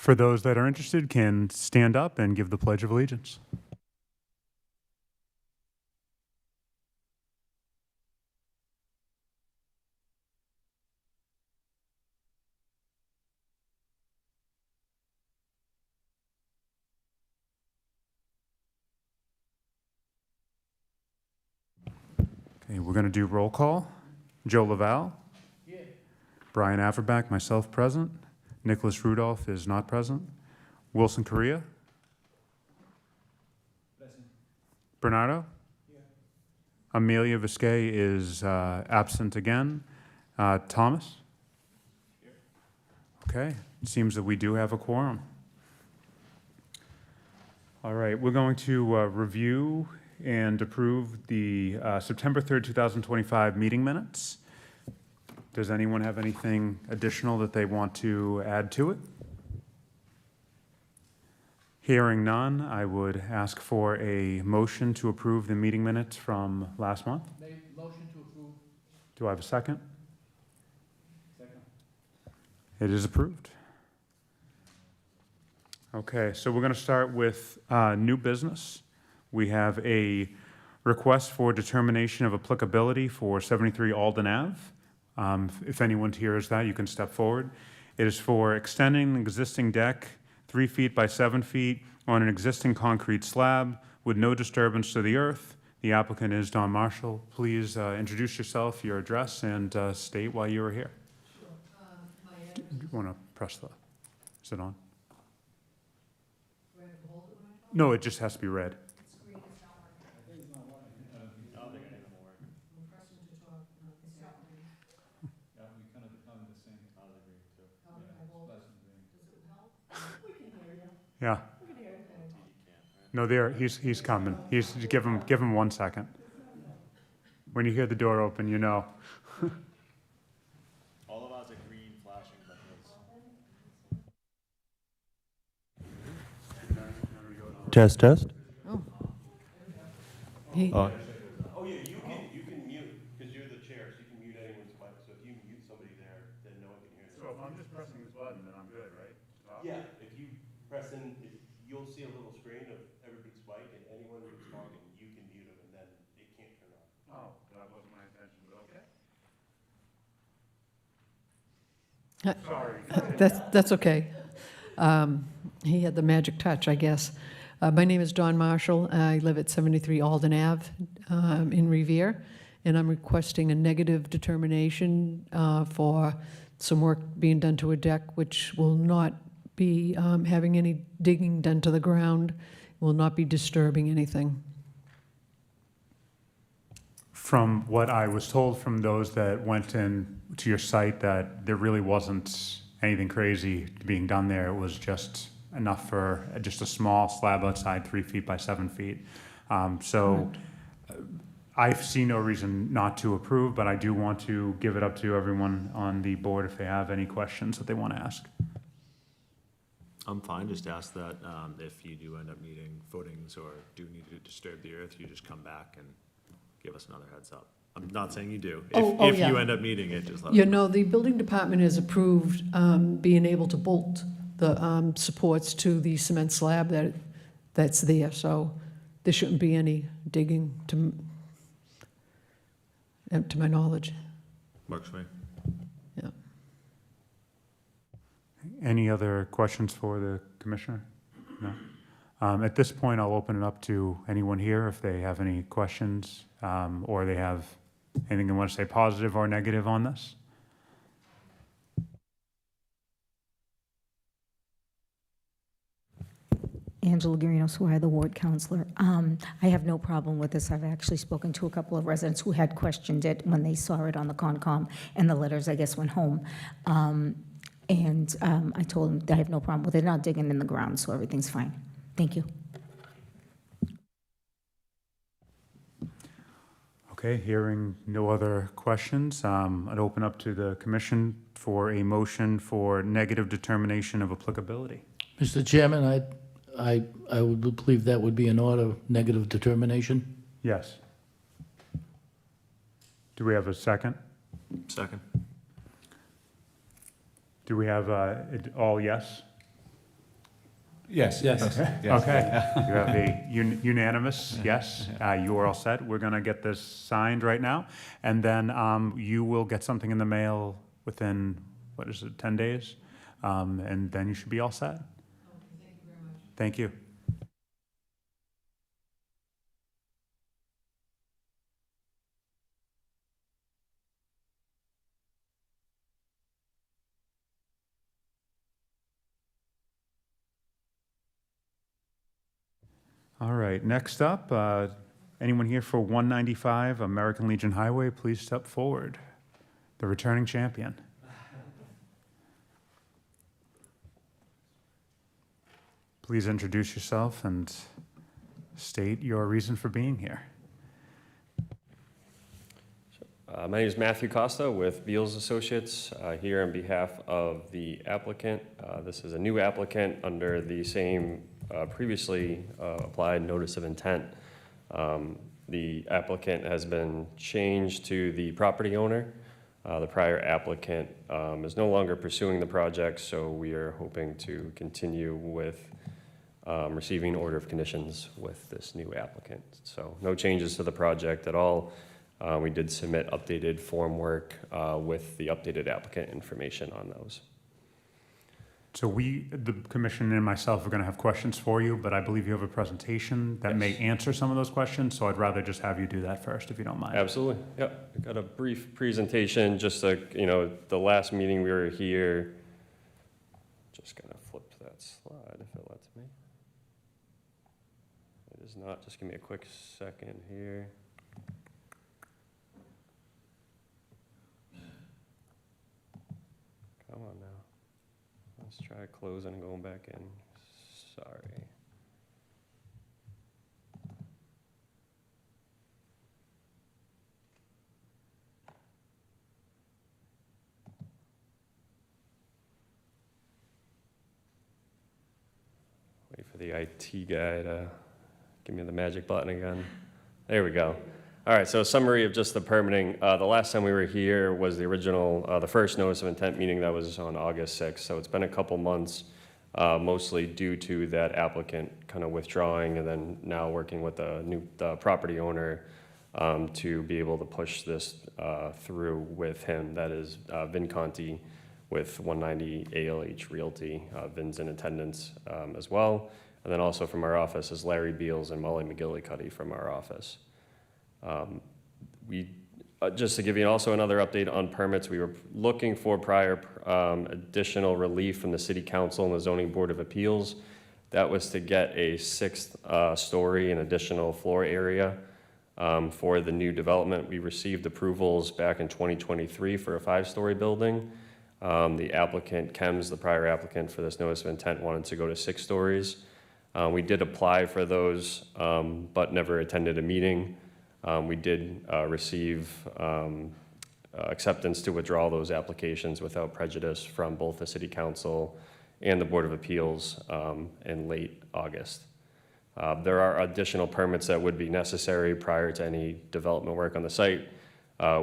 For those that are interested, can stand up and give the Pledge of Allegiance. Okay, we're going to do roll call. Joe Lavelle. Here. Brian Averback, myself present. Nicholas Rudolph is not present. Wilson Correa. Present. Bernardo. Here. Amelia Viscay is absent again. Thomas. Here. Okay, it seems that we do have a quorum. All right, we're going to review and approve the September 3rd, 2025 meeting minutes. Does anyone have anything additional that they want to add to it? Hearing none, I would ask for a motion to approve the meeting minutes from last month. Motion to approve. Do I have a second? Second. It is approved. Okay, so we're going to start with new business. We have a request for determination of applicability for 73 Alden Ave. If anyone hears that, you can step forward. It is for extending the existing deck 3 feet by 7 feet on an existing concrete slab with no disturbance to the earth. The applicant is Don Marshall. Please introduce yourself, your address, and state why you are here. Sure. Do you want to press the, is it on? Do I have to hold it when I talk? No, it just has to be read. The screen is not working. I think it's not working. I'm pressing to talk, no, it's not working. Yeah, we kind of become the same. I would agree too. How do I hold it? Less than green. Does it help? We can hear you. Yeah. We can hear you. No, he's coming. Give him 1 second. When you hear the door open, you know. All of ours are green flashing, but his. Test, test. He, Oh yeah, you can mute, because you're the chair, so you can mute anyone's mic, so if you mute somebody there, then no one can hear them. So if I'm just pressing this button, then I'm good, right? Yeah, if you press in, you'll see a little screen of everybody's mic, and anyone who's talking, you can mute them, and then it can't turn on. Oh, that wasn't my intention, but okay. Sorry. that's okay. He had the magic touch, I guess. My name is Dawn Marshall. I live at 73 Alden Ave in Revere, and I'm requesting a negative determination for some work being done to a deck, which will not be having any digging done to the ground, will not be disturbing anything. From what I was told from those that went in to your site, that there really wasn't anything crazy being done there. It was just enough for just a small slab outside 3 feet by 7 feet. So I see no reason not to approve, but I do want to give it up to everyone on the board if they have any questions that they want to ask. I'm fine, just ask that if you do end up needing footings or do need to disturb the earth, you just come back and give us another heads up. I'm not saying you do. If yeah. you end up needing it, just let You us know. know, the building department has approved being able to bolt the supports to the cement slab that's there, so there shouldn't be any digging to my knowledge. Works for me. Yeah. Any other questions for the commissioner? No? At this point, I'll open it up to anyone here if they have any questions or they have anything they want to say positive or negative on this. Angela Guarino Swire, the ward counselor. I have no problem with this. I've actually spoken to a couple of residents who had questioned it when they saw it on the Concom, and the letters, I guess, went home. I told them that I have no problem with it. Not digging in the ground, so everything's fine. Thank you. Okay, hearing no other questions, I'd open up to the commission for a motion for negative determination of applicability. Mr. Chairman, I would believe that would be an order, negative determination. Yes. Do we have a second? Second. Do we have all yes? Yes. Yes. Okay, you have a unanimous yes. You are all set. We're going to get this signed right now, and then you will get something in the mail within, what is it, 10 days? And then you should be all set. Thank you. All right, next up, anyone here for 195 American Legion Highway, please step forward. The returning champion. Please introduce yourself and state your reason for being here. My name is Matthew Costa with Beals Associates, here on behalf of the applicant. This is a new applicant under the same previously applied notice of intent. The applicant has been changed to the property owner. The prior applicant is no longer pursuing the project, so we are hoping to continue with receiving order of conditions with this new applicant. So no changes to the project at all. We did submit updated form work with the updated applicant information on those. So the commission and myself are going to have questions for you, but I believe you have a presentation that may Yes. answer some of those questions, so I'd rather just have you do that first, if you don't mind. Absolutely, yep. I got a brief presentation, just the last meeting we were here. Just gonna flip that slide if it lets me. It is not, just give me a quick second here. Come on now. Let's try closing and going back in. Sorry. Wait for the IT guy to give me the magic button again. There we go. All right, so a summary of just the permitting. The last time we were here was the original, the first notice of intent meeting that was on August 6th. So it's been a couple months, mostly due to that applicant kind of withdrawing and then now working with the property owner to be able to push this through with him. That is Vin Conti with 190 ALH Realty. Vin's in attendance as well. And then also from our office is Larry Beals and Molly McGillicuddy from our office. Just to give you also another update on permits, we were looking for prior additional relief from the City Council and the Zoning Board of Appeals. That was to get a sixth story and additional floor area for the new development. We received approvals back in 2023 for a 5-story building. The applicant, Chems, the prior applicant for this notice of intent, wanted to go to 6 stories. We did apply for those, but never attended a meeting. We did receive acceptance to withdraw those applications without prejudice from both the City Council and the Board of Appeals in late August. There are additional permits that would be necessary prior to any development work on the site.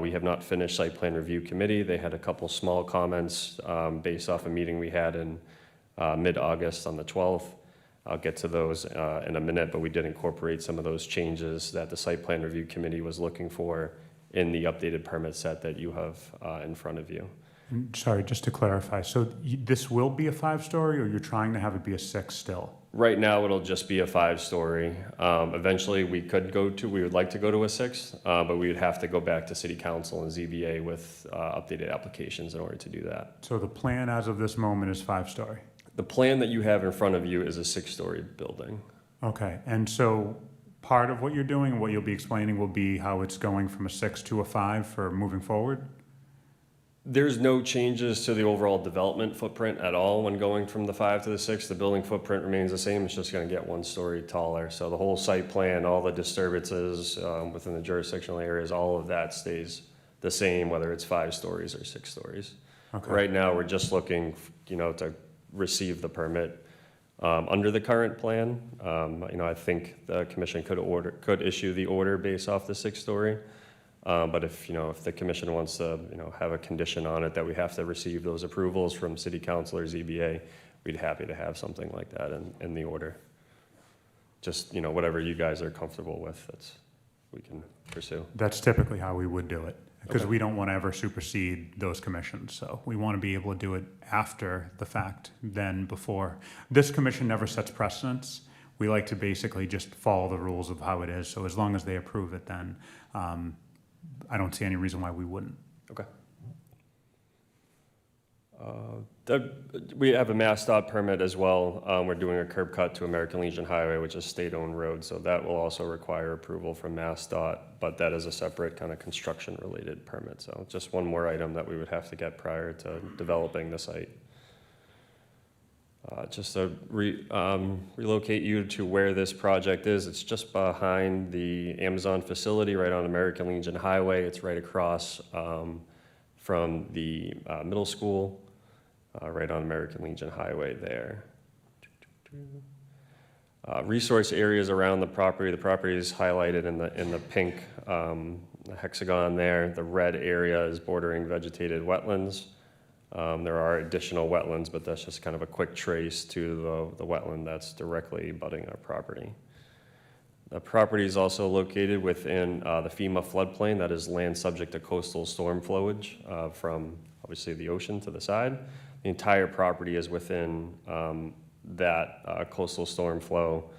We have not finished site plan review committee. They had a couple small comments based off a meeting we had in mid-August on the 12th. I'll get to those in a minute, but we did incorporate some of those changes that the Site Plan Review Committee was looking for in the updated permit set that you have in front of you. Sorry, just to clarify, so this will be a 5-story, or you're trying to have it be a 6 still? Right now, it'll just be a 5-story. Eventually, we would like to go to a 6, but we would have to go back to City Council and ZBA with updated applications in order to do that. So the plan as of this moment is 5-story? The plan that you have in front of you is a 6-story building. Okay, and so part of what you're doing, what you'll be explaining, will be how it's going from a 6 to a 5 for moving forward? There's no changes to the overall development footprint at all when going from the 5 to the 6. The building footprint remains the same. It's just going to get 1 story taller. So the whole site plan, all the disturbances within the jurisdictional areas, all of that stays the same, whether it's 5 stories or 6 stories. Okay. Right now, we're just looking, to receive the permit under the current plan. I think the commission could issue the order based off the 6-story. But if the commission wants to, have a condition on it that we have to receive those approvals from City Council or ZBA, we'd happy to have something like that in the order. Just, whatever you guys are comfortable with, we can pursue. That's typically how we would do it, because Okay. we don't want to ever supersede those commissions. So we want to be able to do it after the fact than before. This commission never sets precedents. We like to basically just follow the rules of how it is. So as long as they approve it, then I don't see any reason why we wouldn't. Okay. We have a MassDOT permit as well. We're doing a curb cut to American Legion Highway, which is state-owned road, so that will also require approval from MassDOT, but that is a separate kind of construction-related permit. So just one more item that we would have to get prior to developing the site. Just to relocate you to where this project is, it's just behind the Amazon facility, right on American Legion Highway. It's right across from the middle school, right on American Legion Highway there. Resource areas around the property. The property is highlighted in the pink hexagon there. The red area is bordering vegetated wetlands. There are additional wetlands, but that's just kind of a quick trace to the wetland that's directly abutting our property. The property is also located within the FEMA floodplain, that is land subject to coastal storm flowage from obviously the ocean to the side. The entire property is within that coastal storm flow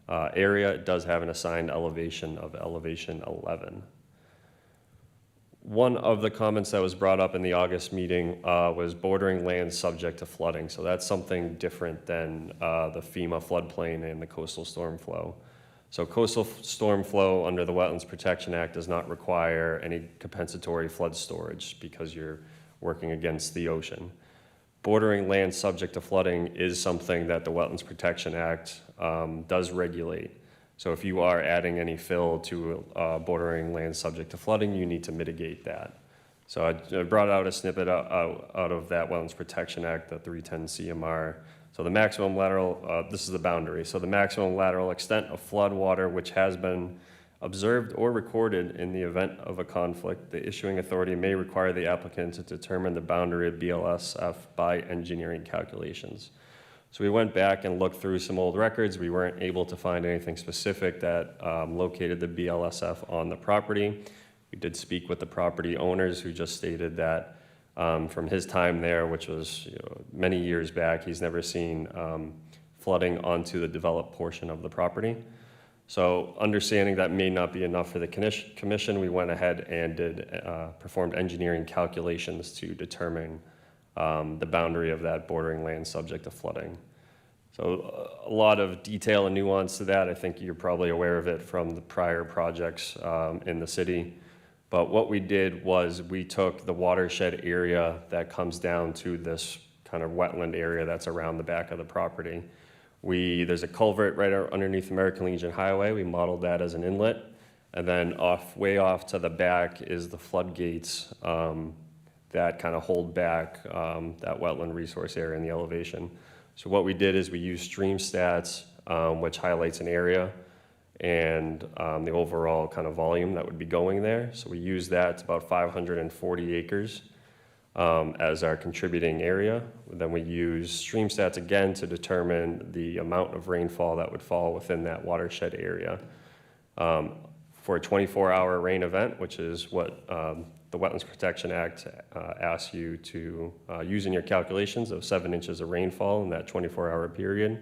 area. It does have an assigned elevation of elevation 11. One of the comments that was brought up in the August meeting was bordering land subject to flooding. So that's something different than the FEMA floodplain and the coastal storm flow. So coastal storm flow under the Wetlands Protection Act does not require any compensatory flood storage because you're working against the ocean. Bordering land subject to flooding is something that the Wetlands Protection Act does regulate. So if you are adding any fill to bordering land subject to flooding, you need to mitigate that. So I brought out a snippet out of that Wetlands Protection Act, the 310 CMR. So the maximum lateral, this is the boundary. So the maximum lateral extent of flood water which has been observed or recorded in the event of a conflict, the issuing authority may require the applicant to determine the boundary of BLSF by engineering calculations. So we went back and looked through some old records. We weren't able to find anything specific that located the BLSF on the property. We did speak with the property owners who just stated that from his time there, which was many years back, he's never seen flooding onto the developed portion of the property. So understanding that may not be enough for the commission, we went ahead and performed engineering calculations to determine the boundary of that bordering land subject to flooding. So a lot of detail and nuance to that. I think you're probably aware of it from the prior projects in the city. But what we did was we took the watershed area that comes down to this kind of wetland area that's around the back of the property. There's a culvert right underneath American Legion Highway. We modeled that as an inlet. And then way off to the back is the floodgates that kind of hold back that wetland resource area in the elevation. So what we did is we used stream stats, which highlights an area and the overall kind of volume that would be going there. So we used that. It's about 540 acres as our contributing area. Then we use stream stats again to determine the amount of rainfall that would fall within that watershed area. For a 24-hour rain event, which is what the Wetlands Protection Act asks you to use in your calculations of 7 inches of rainfall in that 24-hour period.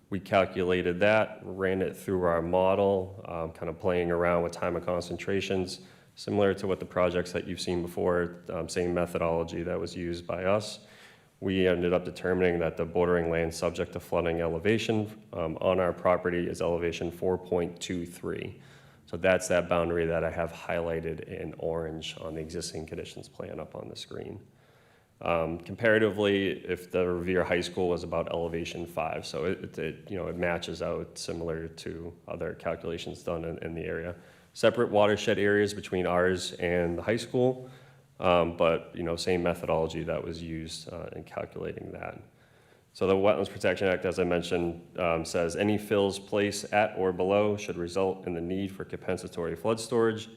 We calculated that, ran it through our model, kind of playing around with time of concentrations, similar to what the projects that you've seen before, same methodology that was used by us. We ended up determining that the bordering land subject to flooding elevation on our property is elevation 4.23. So that's that boundary that I have highlighted in orange on the existing conditions plan up on the screen. Comparatively, if the Revere High School was about elevation 5, so it matches out similar to other calculations done in the area. Separate watershed areas between ours and the high school, but same methodology that was used in calculating that. So the Wetlands Protection Act, as I mentioned, says any fills placed at or below should result in the need for compensatory flood storage.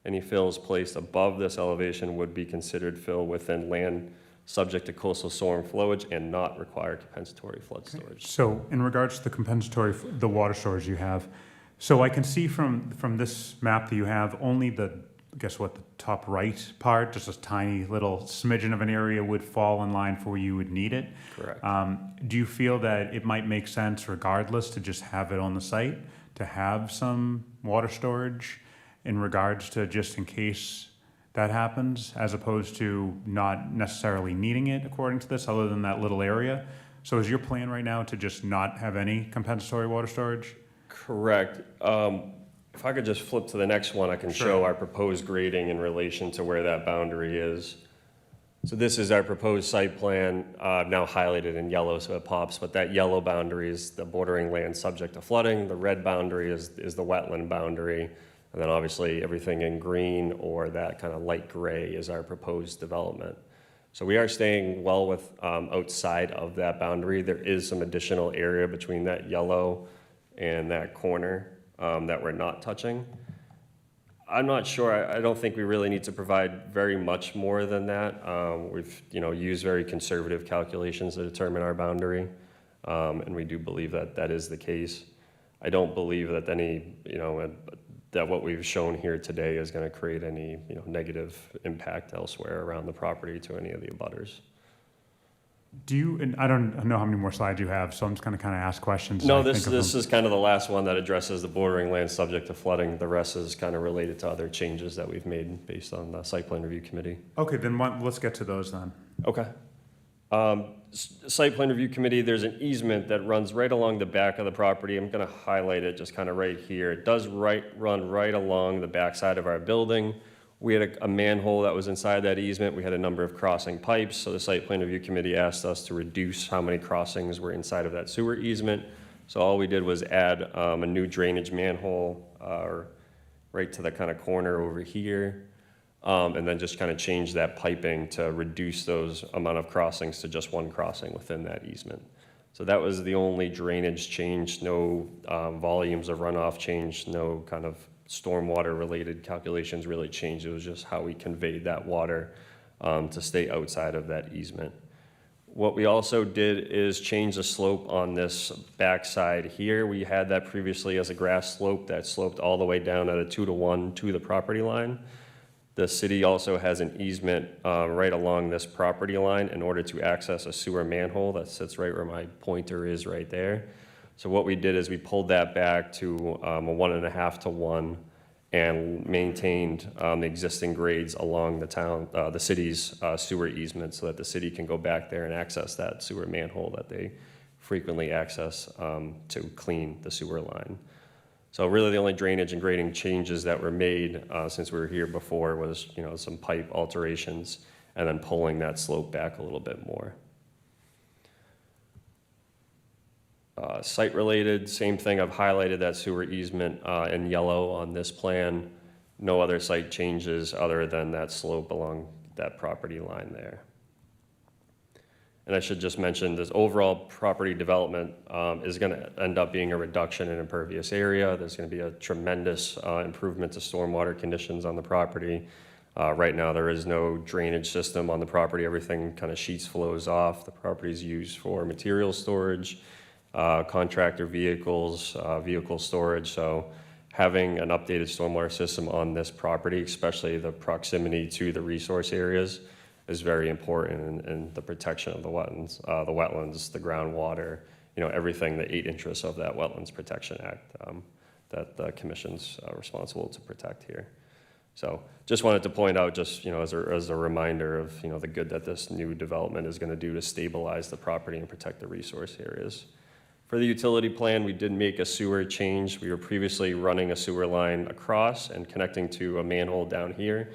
Any fills placed above this elevation would be considered fill within land subject to coastal storm flowage and not require compensatory flood storage. So in regards to the compensatory, the water storage you have, so I can see from this map that you have, only the, guess what, the top right part, just a tiny little smidgen of an area would fall in line for where you would need it. Correct. Do you feel that it might make sense regardless to just have it on the site, to have some water storage in regards to just in case that happens, as opposed to not necessarily needing it according to this, other than that little area? So is your plan right now to just not have any compensatory water storage? Correct. If I could just flip to the next one, I can Sure. show our proposed grading in relation to where that boundary is. So this is our proposed site plan, now highlighted in yellow so it pops, but that yellow boundary is the bordering land subject to flooding. The red boundary is the wetland boundary. And then obviously everything in green or that kind of light gray is our proposed development. So we are staying well with, outside of that boundary. There is some additional area between that yellow and that corner that we're not touching. I'm not sure, I don't think we really need to provide very much more than that. We've, used very conservative calculations to determine our boundary, and we do believe that that is the case. I don't believe that that what we've shown here today is gonna create any, negative impact elsewhere around the property to any of the abutters. Do you, and I don't know how many more slides you have, so I'm just gonna kind of ask questions. as No, I this think of them. is kind of the last one that addresses the bordering land subject to flooding. The rest is kind of related to other changes that we've made based on the site plan review committee. Okay, then let's get to those then. Okay. Site plan review committee, there's an easement that runs right along the back of the property. I'm gonna highlight it just kind of right here. It does run right along the backside of our building. We had a manhole that was inside that easement. We had a number of crossing pipes, so the site plan review committee asked us to reduce how many crossings were inside of that sewer easement. So all we did was add a new drainage manhole right to the kind of corner over here. And then just kind of change that piping to reduce those amount of crossings to just one crossing within that easement. So that was the only drainage change, no volumes of runoff change, no kind of stormwater related calculations really changed. It was just how we conveyed that water to stay outside of that easement. What we also did is change the slope on this backside here. We had that previously as a grass slope that sloped all the way down at a 2-to-1 to the property line. The city also has an easement right along this property line in order to access a sewer manhole that sits right where my pointer is right there. So what we did is we pulled that back to a 1.5-to-1 and maintained the existing grades along the city's sewer easement so that the city can go back there and access that sewer manhole that they frequently access to clean the sewer line. So really the only drainage and grading changes that were made since we were here before was, some pipe alterations and then pulling that slope back a little bit more. Site related, same thing, I've highlighted that sewer easement in yellow on this plan. No other site changes other than that slope along that property line there. And I should just mention this overall property development is going to end up being a reduction in impervious area. There's going to be a tremendous improvement to stormwater conditions on the property. Right now, there is no drainage system on the property. Everything kind of sheets flows off. The property is used for material storage, contractor vehicles, vehicle storage. So having an updated stormwater system on this property, especially the proximity to the resource areas, is very important in the protection of the wetlands, the groundwater, everything, the 8 interests of that Wetlands Protection Act that the commission's responsible to protect here. So just wanted to point out just, as a reminder of, the good that this new development is going to do to stabilize the property and protect the resource areas. For the utility plan, we did make a sewer change. We were previously running a sewer line across and connecting to a manhole down here.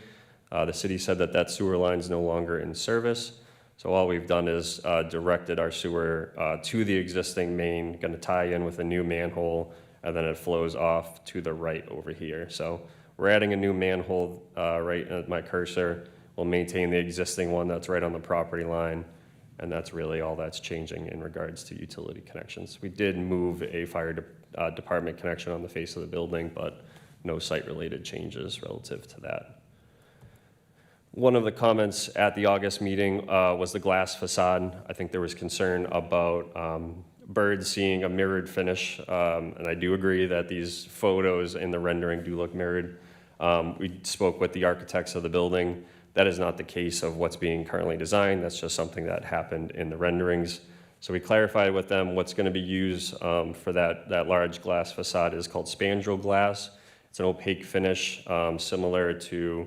The city said that sewer line is no longer in service. So all we've done is directed our sewer to the existing main, going to tie in with a new manhole, and then it flows off to the right over here. So we're adding a new manhole right at my cursor. We'll maintain the existing one that's right on the property line, and that's really all that's changing in regards to utility connections. We did move a fire department connection on the face of the building, but no site-related changes relative to that. One of the comments at the August meeting was the glass facade. I think there was concern about birds seeing a mirrored finish, and I do agree that these photos in the rendering do look mirrored. We spoke with the architects of the building. That is not the case of what's being currently designed. That's just something that happened in the renderings. So we clarified with them what's going to be used for that large glass facade is called spandrel glass. It's an opaque finish similar to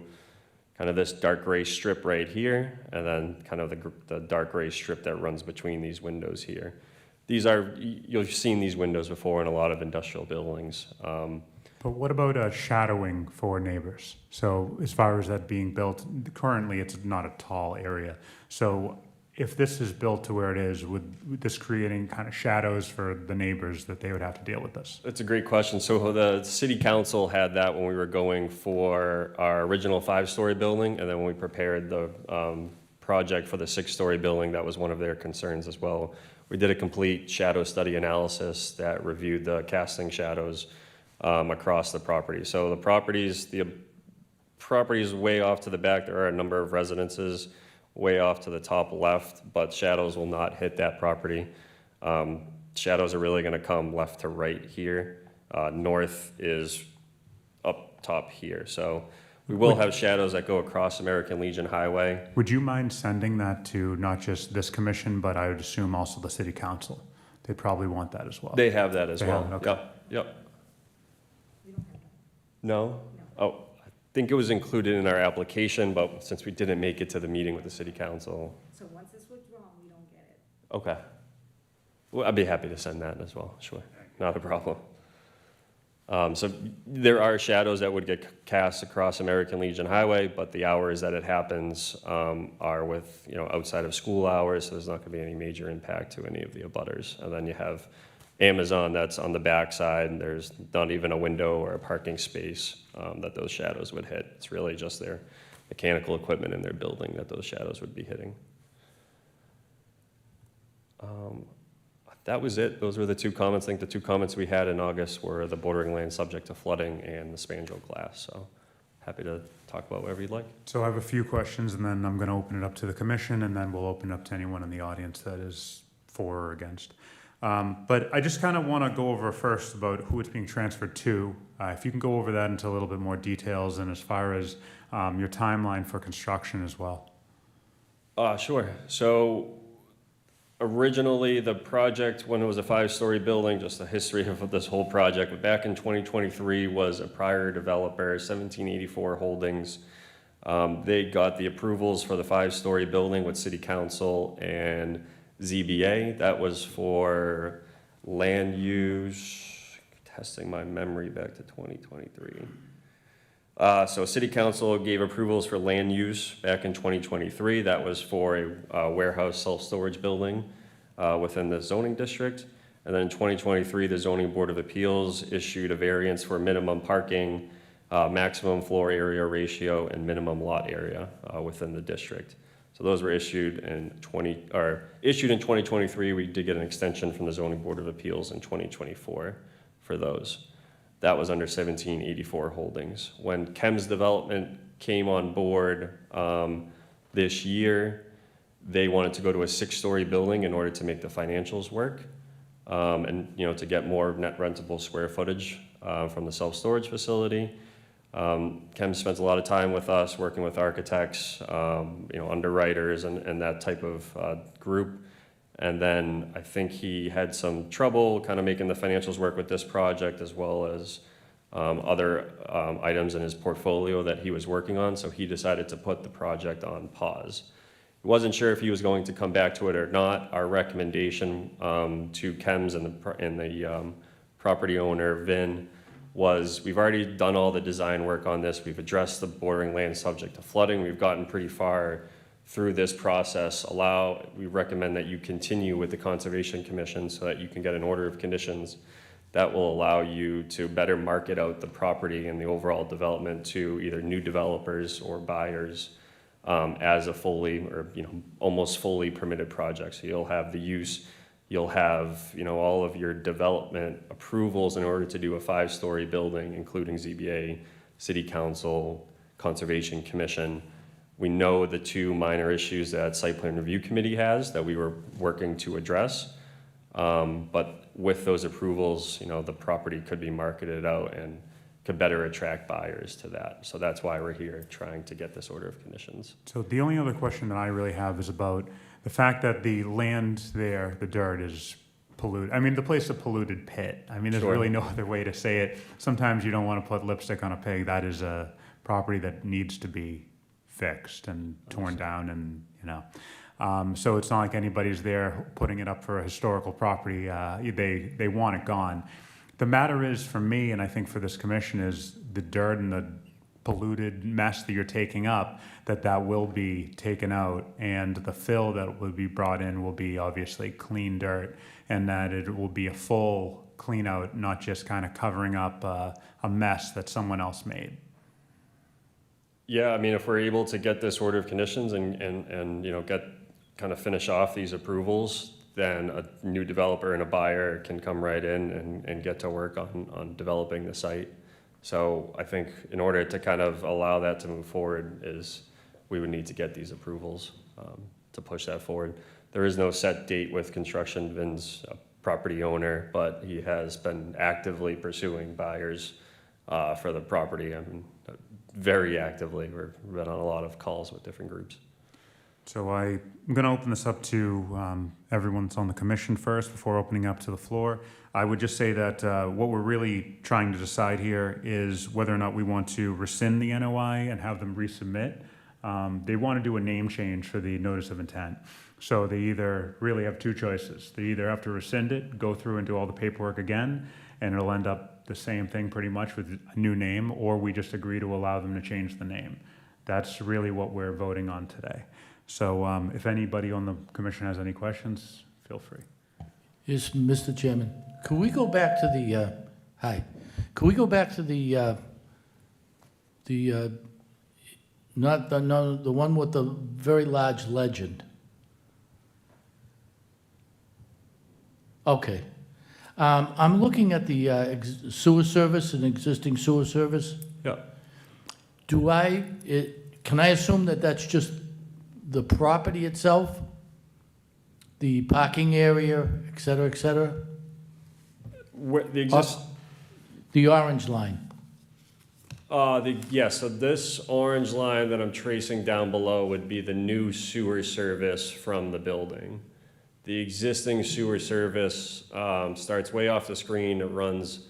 kind of this dark gray strip right here, and then kind of the dark gray strip that runs between these windows here. These are, you've seen these windows before in a lot of industrial buildings. But what about shadowing for neighbors? So as far as that being built, currently it's not a tall area. So if this is built to where it is, would this creating kind of shadows for the neighbors that they would have to deal with this? That's a great question. So the city council had that when we were going for our original 5-story building, and then when we prepared the project for the 6-story building, that was one of their concerns as well. We did a complete shadow study analysis that reviewed the casting shadows across the property. So the properties way off to the back, there are a number of residences way off to the top left, but shadows will not hit that property. Shadows are really gonna come left to right here. North is up top here. So we will have shadows that go across American Legion Highway. Would you mind sending that to not just this commission, but I would assume also the city council? They'd probably want that as well. They have that as They well. have it, okay. Yep. No? Oh, I think it was included in our application, but since we didn't make it to the meeting with the city council. So once it's withdrawn, we don't get it. Okay. Well, I'd be happy to send that as well, sure. Not a problem. So there are shadows that would get cast across American Legion Highway, but the hours that it happens are with, outside of school hours, so there's not gonna be any major impact to any of the abutters. And then you have Amazon that's on the backside, and there's not even a window or a parking space that those shadows would hit. It's really just their mechanical equipment in their building that those shadows would be hitting. That was it. Those were the 2 comments. I think the 2 comments we had in August were the bordering land subject to flooding and the spandrel glass. So happy to talk about whatever you'd like. So I have a few questions, and then I'm going to open it up to the commission, and then we'll open it up to anyone in the audience that is for or against. But I just kind of want to go over first about who it's being transferred to. If you can go over that into a little bit more details, and as far as your timeline for construction as well. Sure. So originally, the project, when it was a 5-story building, just the history of this whole project, but back in 2023 was a prior developer, 1784 Holdings. They got the approvals for the 5-story building with city council and ZBA. That was for land use, testing my memory back to 2023. So city council gave approvals for land use back in 2023. That was for a warehouse self-storage building within the zoning district. And then in 2023, the zoning board of appeals issued a variance for minimum parking, maximum floor area ratio, and minimum lot area within the district. So those were issued in 2023. We did get an extension from the zoning board of appeals in 2024 for those. That was under 1784 Holdings. When Chems Development came on board this year, they wanted to go to a 6-story building in order to make the financials work, and to get more net rentable square footage from the self-storage facility. Chems spent a lot of time with us, working with architects, underwriters, and that type of group. And then I think he had some trouble kind of making the financials work with this project, as well as other items in his portfolio that he was working on. So he decided to put the project on pause. He wasn't sure if he was going to come back to it or not. Our recommendation to Chems and the property owner, Vin, was we've already done all the design work on this. We've addressed the bordering land subject to flooding. We've gotten pretty far through this process. We recommend that you continue with the Conservation Commission so that you can get an order of conditions that will allow you to better market out the property and the overall development to either new developers or buyers as a fully or almost fully permitted project. So you'll have the use, you'll have all of your development approvals in order to do a 5-story building, including ZBA, City Council, Conservation Commission. We know the two minor issues that Site Plan Review Committee has that we were working to address. But with those approvals, the property could be marketed out and could better attract buyers to that. So that's why we're here, trying to get this order of conditions. So the only other question that I really have is about the fact that the land there, the dirt is polluted. I mean, the place is a polluted pit. I mean, there's Sure. really no other way to say it. Sometimes you don't want to put lipstick on a pig. That is a property that needs to be fixed and torn down and, so it's not like anybody's there putting it up for a historical property. They want it gone. The matter is, for me, and I think for this commission, is the dirt and the polluted mess that you're taking up, that will be taken out, and the fill that will be brought in will be obviously clean dirt, and that it will be a full clean out, not just kind of covering up a mess that someone else made. Yeah, I mean, if we're able to get this order of conditions and finish off these approvals, then a new developer and a buyer can come right in and get to work on developing the site. So I think in order to kind of allow that to move forward we would need to get these approvals to push that forward. There is no set date with Construction. Vin's a property owner, but he has been actively pursuing buyers for the property. I mean, very actively. We've been on a lot of calls with different groups. So I'm going to open this up to everyone that's on the commission first before opening up to the floor. I would just say that what we're really trying to decide here is whether or not we want to rescind the NOI and have them resubmit. They want to do a name change for the notice of intent. So they either really have two choices. They either have to rescind it, go through and do all the paperwork again, and it'll end up the same thing pretty much with a new name, or we just agree to allow them to change the name. That's really what we're voting on today. So if anybody on the commission has any questions, feel free. Yes, Mr. Chairman, could we go back to the, could we go back to the one with the very large legend? Okay. I'm looking at the sewer service and existing sewer service. Yeah. Can I assume that that's just the property itself? The parking area, et cetera, et cetera? The orange line. So this orange line that I'm tracing down below would be the new sewer service from the building. The existing sewer service starts way off the screen. It runs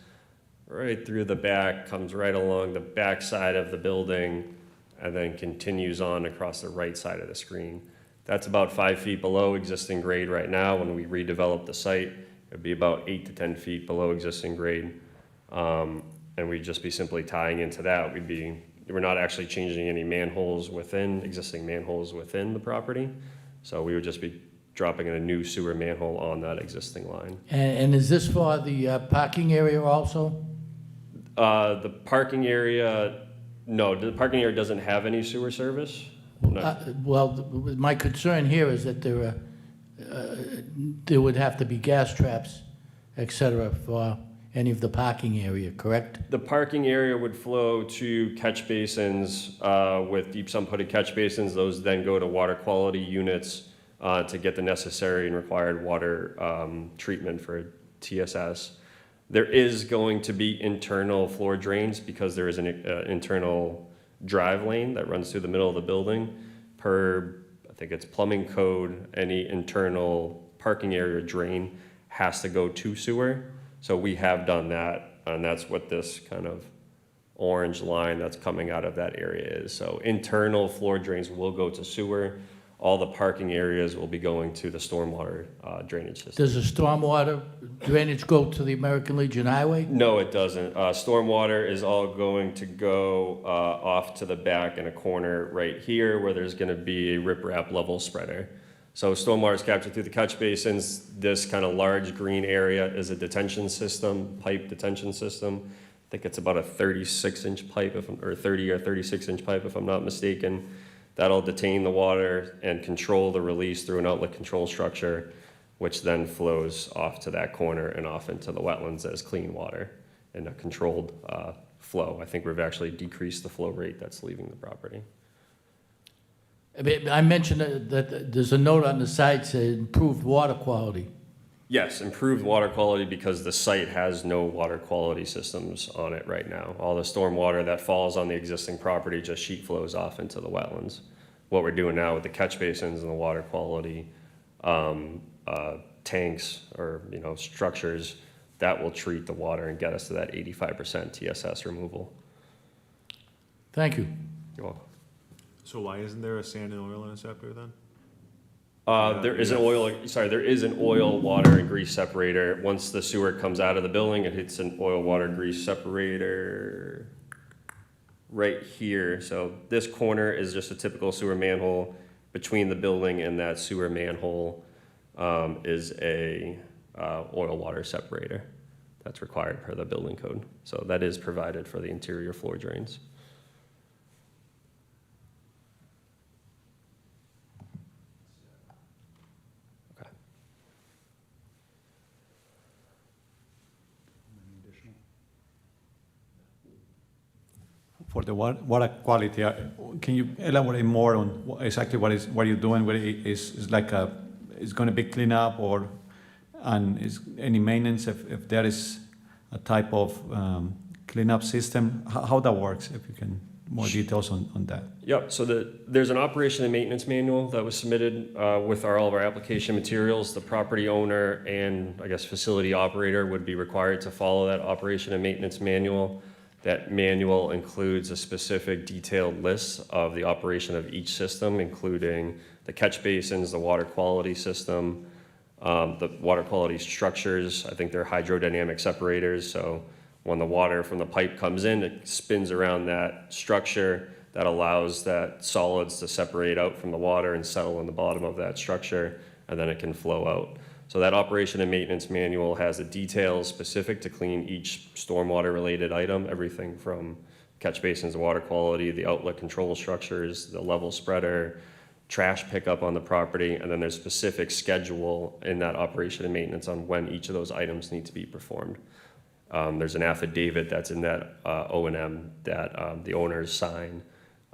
right through the back, comes right along the back side of the building, and then continues on across the right side of the screen. That's about 5 feet below existing grade right now. When we redevelop the site, it'd be about 8 to 10 feet below existing grade. And we'd just be simply tying into that. We're not actually changing any existing manholes within the property. So we would just be dropping in a new sewer manhole on that existing line. And is this for the parking area also? The parking area, no, the parking area doesn't have any sewer service. No. My concern here is that there would have to be gas traps, et cetera, for any of the parking area, correct? The parking area would flow to catch basins with deep sump-hooded catch basins. Those then go to water quality units to get the necessary and required water treatment for TSS. There is going to be internal floor drains because there is an internal drive lane that runs through the middle of the building. I think it's plumbing code, any internal parking area drain has to go to sewer. So we have done that, and that's what this kind of orange line that's coming out of that area is. So internal floor drains will go to sewer. All the parking areas will be going to the stormwater drainage system. Does the stormwater drainage go to the American Legion Highway? No, it doesn't. Stormwater is all going to go off to the back in a corner right here where there's going to be a riprap level spreader. So stormwater is captured through the catch basins. This kind of large green area is a detention system, pipe detention system. I think it's about a 36-inch pipe, or 30 or 36-inch pipe, if I'm not mistaken. That'll detain the water and control the release through an outlet control structure, which then flows off to that corner and off into the wetlands as clean water in a controlled flow. I think we've actually decreased the flow rate that's leaving the property. I mean, I mentioned that there's a note on the side saying improved water quality. Yes, improved water quality because the site has no water quality systems on it right now. All the storm water that falls on the existing property just sheet flows off into the wetlands. What we're doing now with the catch basins and the water quality tanks or, structures, that will treat the water and get us to that 85% TSS removal. Thank you. You're welcome. So why isn't there a sand and oil interceptor then? There is an oil, water, and grease separator. Once the sewer comes out of the building, it hits an oil, water, grease separator right here. So this corner is just a typical sewer manhole. Between the building and that sewer manhole is a oil, water separator that's required per the building code. So that is provided for the interior floor drains. For the water quality, can you elaborate more on exactly what you're doing? What is like it's going to be cleanup and is any maintenance if there is a type of cleanup system? How that works? If you can more details on that. Yep, so there's an operation and maintenance manual that was submitted with all of our application materials. The property owner and, I guess, facility operator would be required to follow that operation and maintenance manual. That manual includes a specific detailed list of the operation of each system, including the catch basins, the water quality system, the water quality structures. I think they're hydrodynamic separators, so when the water from the pipe comes in, it spins around that structure that allows that solids to separate out from the water and settle in the bottom of that structure, and then it can flow out. So that operation and maintenance manual has the details specific to clean each stormwater related item, everything from catch basins, water quality, the outlet control structures, the level spreader, trash pickup on the property, and then there's specific schedule in that operation and maintenance on when each of those items need to be performed. There's an affidavit that's in that O&M that the owners sign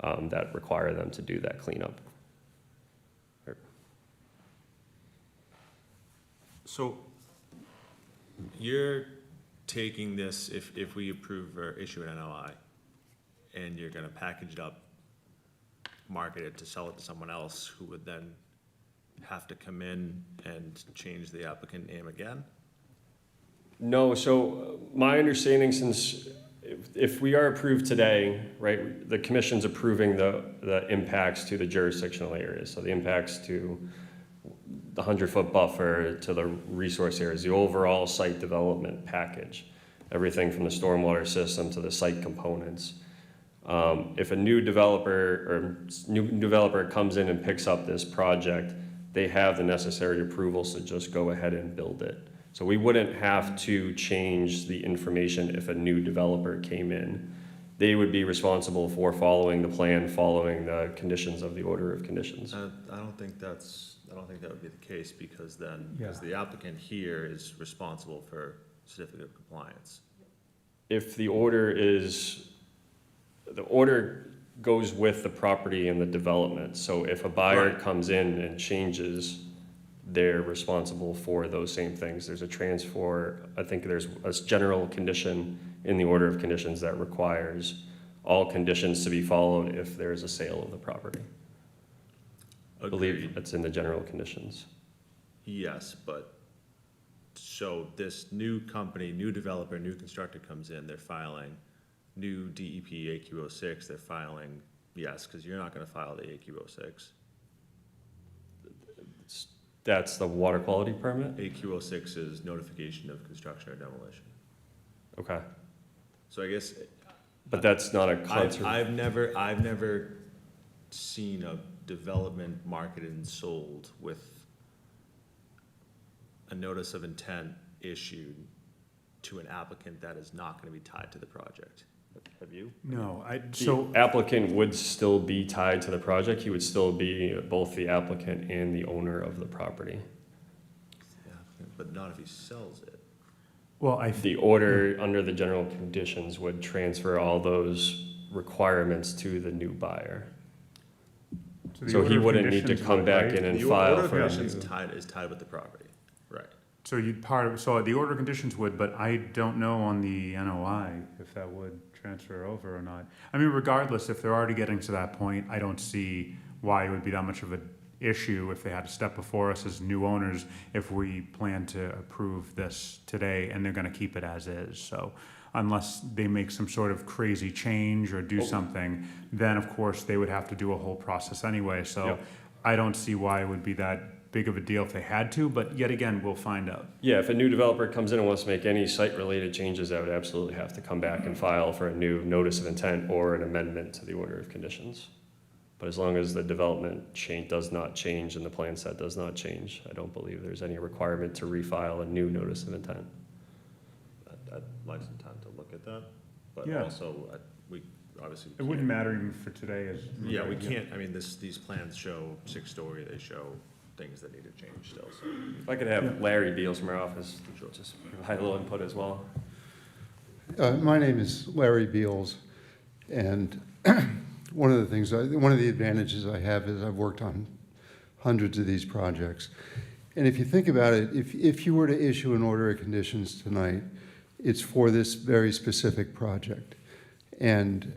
that require them to do that cleanup. So you're taking this, if we approve or issue an NOI, and you're gonna package it up, market it to sell it to someone else who would then have to come in and change the applicant name again? No, so my understanding, since if we are approved today, right, the commission's approving the impacts to the jurisdictional areas, so the impacts to the 100-foot buffer, to the resource areas, the overall site development package, everything from the stormwater system to the site components. If a new developer comes in and picks up this project, they have the necessary approvals to just go ahead and build it. So we wouldn't have to change the information if a new developer came in. They would be responsible for following the plan, following the conditions of the order of conditions. I don't think that would be the case, because Yeah. the applicant here is responsible for certificate of compliance. If the order goes with the property and the development. So if a buyer Right. comes in and changes, they're responsible for those same things. There's a transfer, I think there's a general condition in the order of conditions that requires all conditions to be followed if there is a sale of the property. I believe Agreed. that's in the general conditions. Yes, but, so this new company, new developer, new constructor comes in, they're filing new DEP AQ06, they're filing, yes, because you're not gonna file the AQ06. That's the water quality permit? AQ06 is notification of construction or demolition. Okay. So I guess, But that's not a concert. I've never seen a development marketed and sold with a notice of intent issued to an applicant that is not gonna be tied to the project. Have you? No, The applicant would still be tied to the project. He would still be both the applicant and the owner of the property. Yeah, but not if he sells it. well, The order under the general conditions would transfer all those requirements to the new buyer. the So he order of wouldn't need to conditions come would, back right? in and The file order of for a conditions new. is tied with the property, right? So so the order of conditions would, but I don't know on the NOI if that would transfer over or not. I mean, regardless, if they're already getting to that point, I don't see why it would be that much of an issue if they had to step before us as new owners if we plan to approve this today and they're gonna keep it as is. So unless they make some sort of crazy change or do something, then of course they would have to do a whole process anyway. So Yep. I don't see why it would be that big of a deal if they had to, but yet again, we'll find out. Yeah, if a new developer comes in and wants to make any site-related changes, I would absolutely have to come back and file for a new notice of intent or an amendment to the order of conditions. But as long as the development does not change and the plan set does not change, I don't believe there's any requirement to refile a new notice of intent. I'd like some time to look at that, but Yeah. also, we obviously. It wouldn't matter even for today as. Yeah, we can't, I mean, these plans show 6-story, they show things that need to change still, so. If I could have Larry Beals from our office just provide a little input as well. My name is Larry Beals, and one of the advantages I have is I've worked on hundreds of these projects. And if you think about it, if you were to issue an order of conditions tonight, it's for this very specific project. And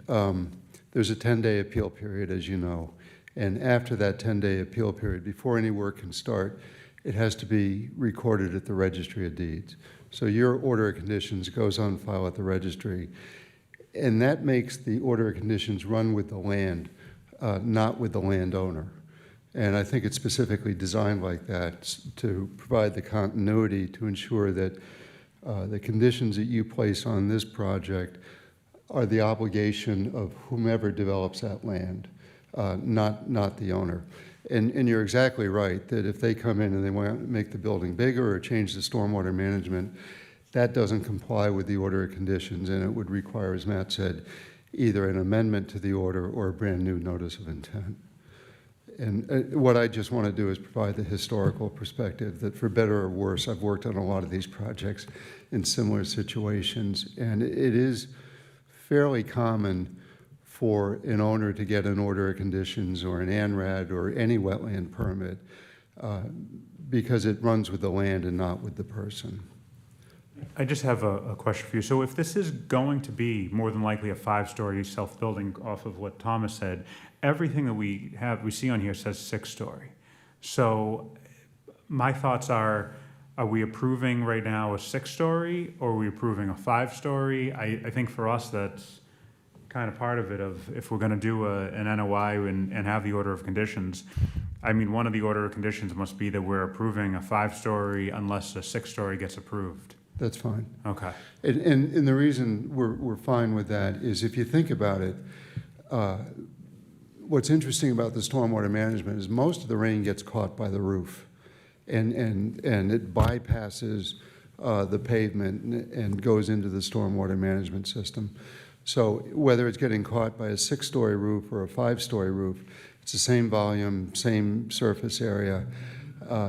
there's a 10-day appeal period, as you know. And after that 10-day appeal period, before any work can start, it has to be recorded at the Registry of Deeds. So your order of conditions goes on file at the registry. And that makes the order of conditions run with the land, not with the landowner. And I think it's specifically designed like that to provide the continuity to ensure that the conditions that you place on this project are the obligation of whomever develops that land, not the owner. And you're exactly right, that if they come in and they want to make the building bigger or change the stormwater management, that doesn't comply with the order of conditions, and it would require, as Matt said, either an amendment to the order or a brand-new notice of intent. And what I just want to do is provide the historical perspective that, for better or worse, I've worked on a lot of these projects in similar situations, and it is fairly common for an owner to get an order of conditions or an ANRAD or any wetland permit because it runs with the land and not with the person. I just have a question for you. So if this is going to be more than likely a 5-story self-building off of what Thomas said, everything that we see on here says 6-story. So my thoughts are we approving right now a 6-story or are we approving a 5-story? I think for us, that's kind of part of it of if we're gonna do an NOI and have the order of conditions. I mean, one of the order of conditions must be that we're approving a 5-story unless a 6-story gets approved. That's fine. Okay. And the reason we're fine with that is if you think about it, what's interesting about the stormwater management is most of the rain gets caught by the roof. And it bypasses the pavement and goes into the stormwater management system. So whether it's getting caught by a 6-story roof or a 5-story roof, it's the same volume, same surface area.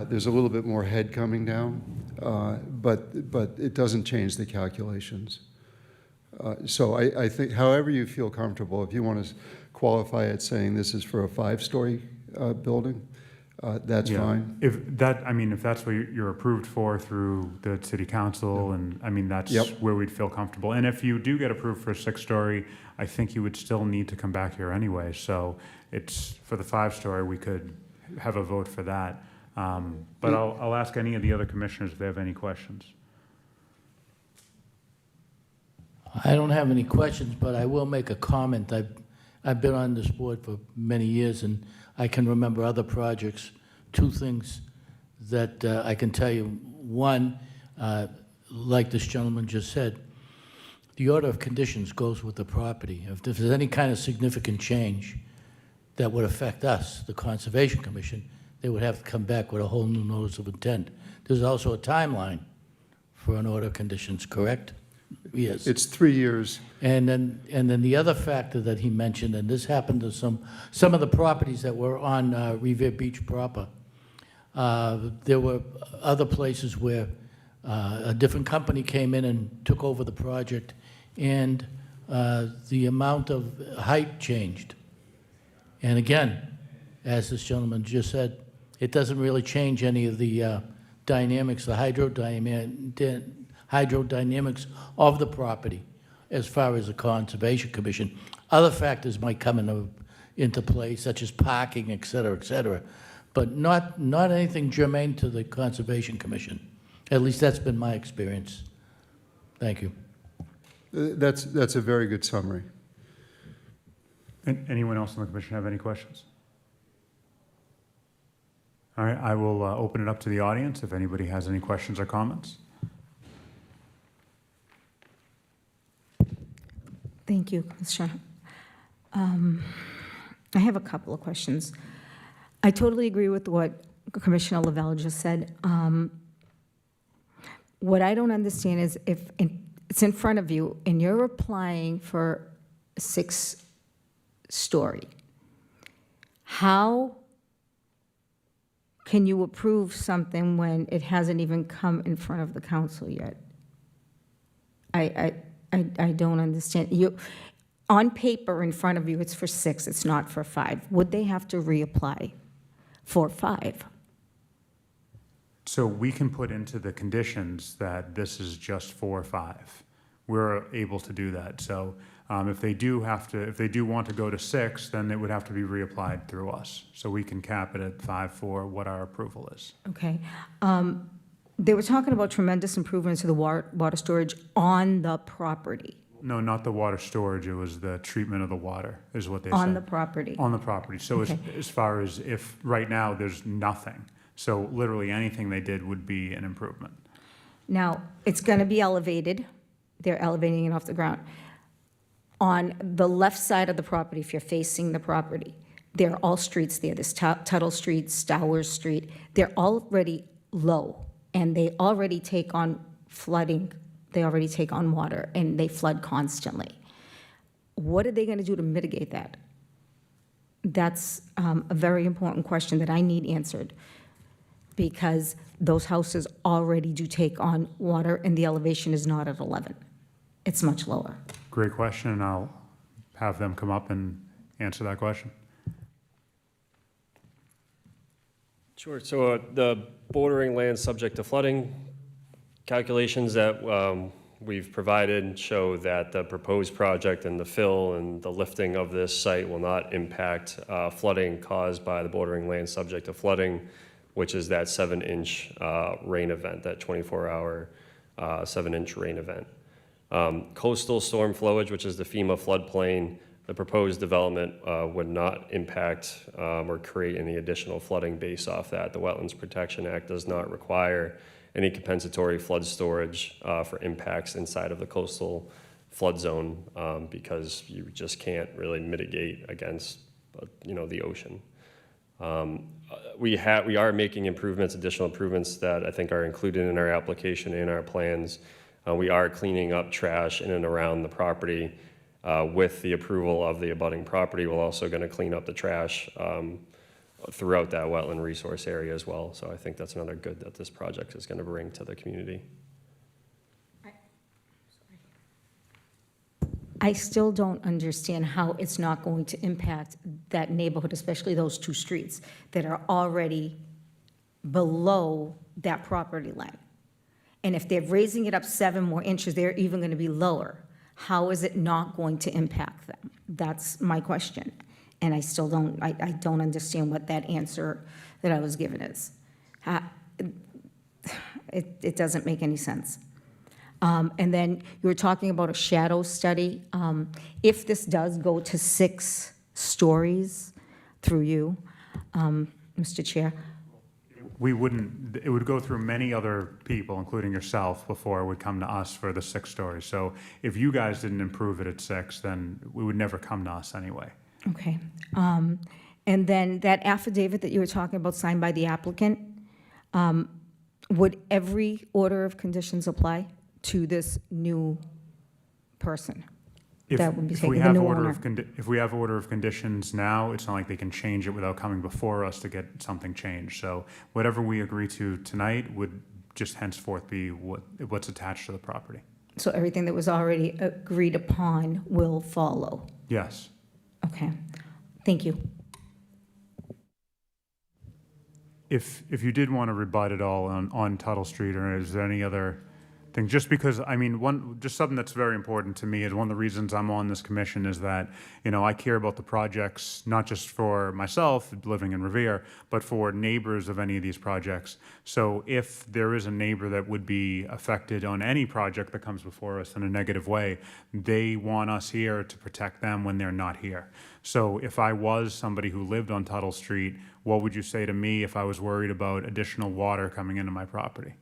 There's a little bit more head coming down, but it doesn't change the calculations. So I think however you feel comfortable, if you want to qualify it saying this is for a 5-story building, that's Yeah. fine. If that's what you're approved for through the city council, and I mean, that's Yep. where we'd feel comfortable. And if you do get approved for a 6-story, I think you would still need to come back here anyway. So it's, for the 5-story, we could have a vote for that. But I'll ask any of the other commissioners if they have any questions. I don't have any questions, but I will make a comment. I've been on this board for many years, and I can remember other projects. 2 things that I can tell you. One, like this gentleman just said, the order of conditions goes with the property. If there's any kind of significant change that would affect us, the Conservation Commission, they would have to come back with a whole new notice of intent. There's also a timeline for an order of conditions, correct? Yes. It's 3 years. And then the other factor that he mentioned, and this happened to some of the properties that were on Revere Beach proper, there were other places where a different company came in and took over the project, and the amount of height changed. And again, as this gentleman just said, it doesn't really change any of the dynamics, the hydrodynamics of the property as far as the Conservation Commission. Other factors might come into play, such as parking, et cetera, but not anything germane to the Conservation Commission. At least that's been my experience. Thank you. That's a very good summary. Anyone else in the commission have any questions? All right, I will open it up to the audience if anybody has any questions or comments. Thank you, Commissioner. I have a couple of questions. I totally agree with what Commissioner Lavelle just said. What I don't understand is if it's in front of you and you're applying for a 6-story, how can you approve something when it hasn't even come in front of the council yet? I don't understand. On paper in front of you, it's for 6, it's not for 5. Would they have to reapply for 5? So we can put into the conditions that this is just 4 or 5. We're able to do that. So if they do want to go to 6, then it would have to be reapplied through us. So we can cap it at 5 for what our approval is. Okay. They were talking about tremendous improvements to the water storage on the property. No, not the water storage. It was the treatment of the water, is what they said. On the property. On the property. So Okay. as far as if, right now, there's nothing. So literally anything they did would be an improvement. Now, it's going to be elevated. They're elevating it off the ground. On the left side of the property, if you're facing the property, there are all streets there. There's Tuttle Street, Stowers Street. They're already low, and they already take on flooding. They already take on water, and they flood constantly. What are they going to do to mitigate that? That's a very important question that I need answered, because those houses already do take on water, and the elevation is not at 11. It's much lower. Great question, and I'll have them come up and answer that question. Sure. So the bordering land subject to flooding calculations that we've provided show that the proposed project and the fill and the lifting of this site will not impact flooding caused by the bordering land subject to flooding, which is that 7-inch rain event, that 24-hour 7-inch rain event. Coastal storm flowage, which is the FEMA floodplain, the proposed development would not impact or create any additional flooding based off that. The Wetlands Protection Act does not require any compensatory flood storage for impacts inside of the coastal flood zone because you just can't really mitigate against, the ocean. We are making improvements, additional improvements that I think are included in our application and our plans. We are cleaning up trash in and around the property. With the approval of the abutting property, we're also going to clean up the trash throughout that wetland resource area as well. So I think that's another good that this project is going to bring to the community. I still don't understand how it's not going to impact that neighborhood, especially those 2 streets that are already below that property line. And if they're raising it up 7 more inches, they're even going to be lower. How is it not going to impact them? That's my question. And I still don't, I don't understand what that answer that I was given is. It doesn't make any sense. And then you were talking about a shadow study. If this does go to 6 stories through you, Mr. Chair, We wouldn't, it would go through many other people, including yourself, before it would come to us for the 6 stories. So if you guys didn't improve it at 6, then we would never come to us anyway. okay. And then that affidavit that you were talking about signed by the applicant, would every order of conditions apply to this new person? That would be If taken, we the have new order owner. of, if we have order of conditions now, it's not like they can change it without coming before us to get something changed. So whatever we agree to tonight would just henceforth be what's attached to the property. So everything that was already agreed upon will follow? Yes. Okay, thank you. if you did want to rebut it all on Tuttle Street, or is there any other thing? Just because, I mean, just something that's very important to me is one of the reasons I'm on this commission is that, you know, I care about the projects, not just for myself living in Revere, but for neighbors of any of these projects. So if there is a neighbor that would be affected on any project that comes before us in a negative way, they want us here to protect them when they're not here. So if I was somebody who lived on Tuttle Street, what would you say to me if I was worried about additional water coming into my property?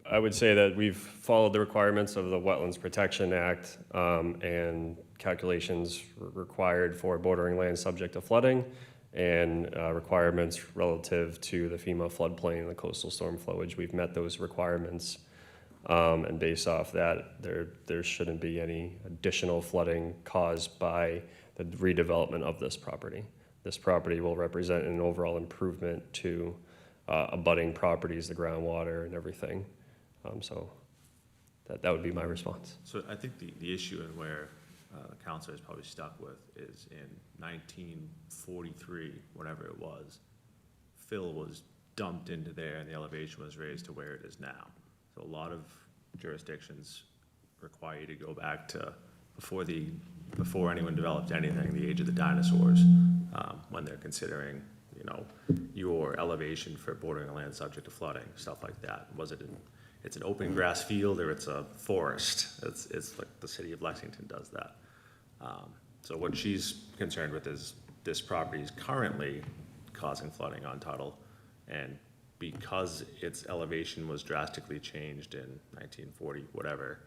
I would say that we've followed the requirements of the Wetlands Protection Act and calculations required for bordering land subject to flooding and requirements relative to the FEMA floodplain and the coastal storm flowage. We've met those requirements, and based off that, there shouldn't be any additional flooding caused by the redevelopment of this property. This property will represent an overall improvement to abutting properties, the groundwater and everything. So that would be my response. So I think the issue and where the council is probably stuck with is in 1943, whatever it was, fill was dumped into there and the elevation was raised to where it is now. So a lot of jurisdictions require you to go back to before anyone developed anything, the age of the dinosaurs, when they're considering, you know, your elevation for bordering a land subject to flooding, stuff like that. It's an open grass field or it's a forest. It's like the city of Lexington does that. So what she's concerned with is this property is currently causing flooding on Tuttle, and because its elevation was drastically changed in 1940, whatever,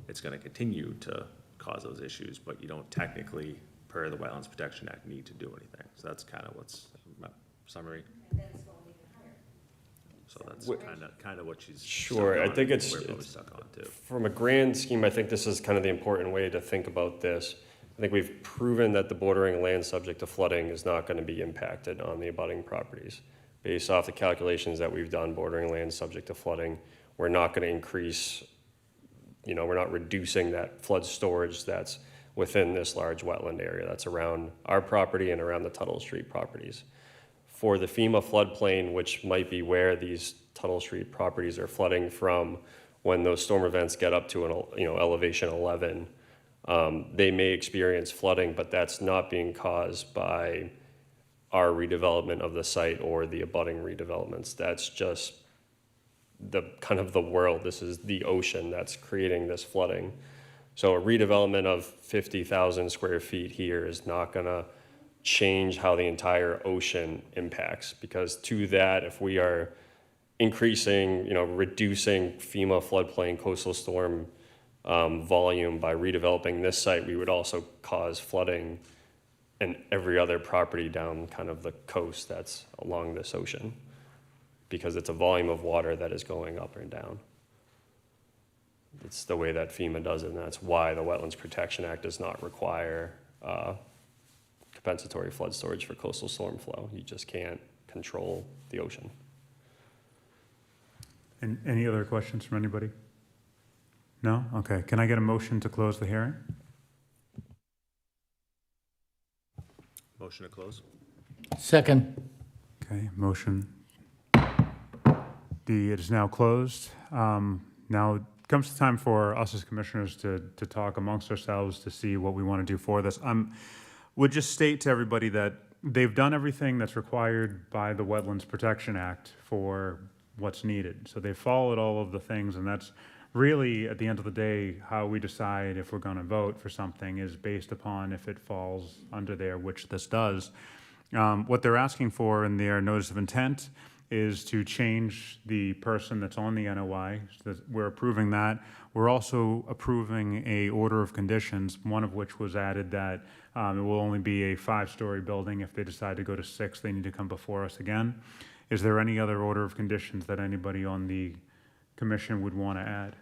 it's gonna continue to cause those issues, but you don't technically, per the Wetlands Protection Act, need to do anything. So that's kind of what's my summary. So that's kind of what she's. Sure, stuck I on, think we're it's probably stuck on too. from a grand scheme, I think this is kind of the important way to think about this. I think we've proven that the bordering land subject to flooding is not going to be impacted on the abutting properties. Based off the calculations that we've done, bordering land subject to flooding, we're not going to increase, you know, we're not reducing that flood storage that's within this large wetland area that's around our property and around the Tuttle Street properties. For the FEMA floodplain, which might be where these Tuttle Street properties are flooding from when those storm events get up to an, elevation 11, they may experience flooding, but that's not being caused by our redevelopment of the site or the abutting redevelopments. That's just the kind of the world. This is the ocean that's creating this flooding. So a redevelopment of 50,000 square feet here is not gonna change how the entire ocean impacts, because to that, if we are increasing, reducing FEMA floodplain coastal storm volume by redeveloping this site, we would also cause flooding in every other property down kind of the coast that's along this ocean, because it's a volume of water that is going up and down. It's the way that FEMA does it, and that's why the Wetlands Protection Act does not require compensatory flood storage for coastal storm flow. You just can't control the ocean. And any other questions from anybody? No? Okay. Can I get a motion to close the hearing? Motion to close? Second. Okay, motion. It is now closed. Now it comes the time for us as commissioners to talk amongst ourselves to see what we want to do for this. Would just state to everybody that they've done everything that's required by the Wetlands Protection Act for what's needed. So they've followed all of the things, and that's really, at the end of the day, how we decide if we're going to vote for something is based upon if it falls under there, which this does. What they're asking for in their notice of intent is to change the person that's on the NOI. So we're approving that. We're also approving a order of conditions, one of which was added that it will only be a 5-story building. If they decide to go to 6, they need to come before us again. Is there any other order of conditions that anybody on the commission would want to add?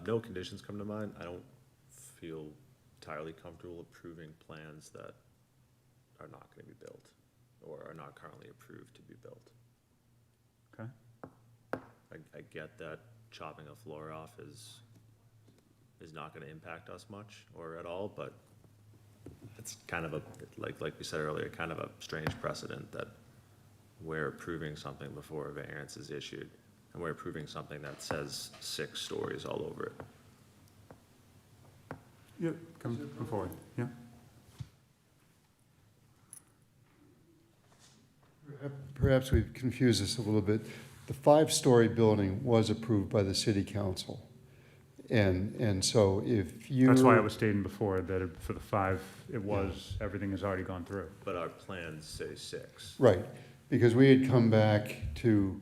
No conditions come to mind. I don't feel entirely comfortable approving plans that are not going to be built or are not currently approved to be built. Okay. I get that chopping a floor off is not going to impact us much or at all, but it's kind of a, like we said earlier, kind of a strange precedent that we're approving something before a variance is issued, and we're approving something that says 6 stories all over it. Yeah, come forward, yeah. Perhaps we've confused this a little bit. The 5-story building was approved by the city council. And so if you. That's why I was stating before that for the 5, it was, everything has already gone through. But our plans say 6. Right, because we had come back to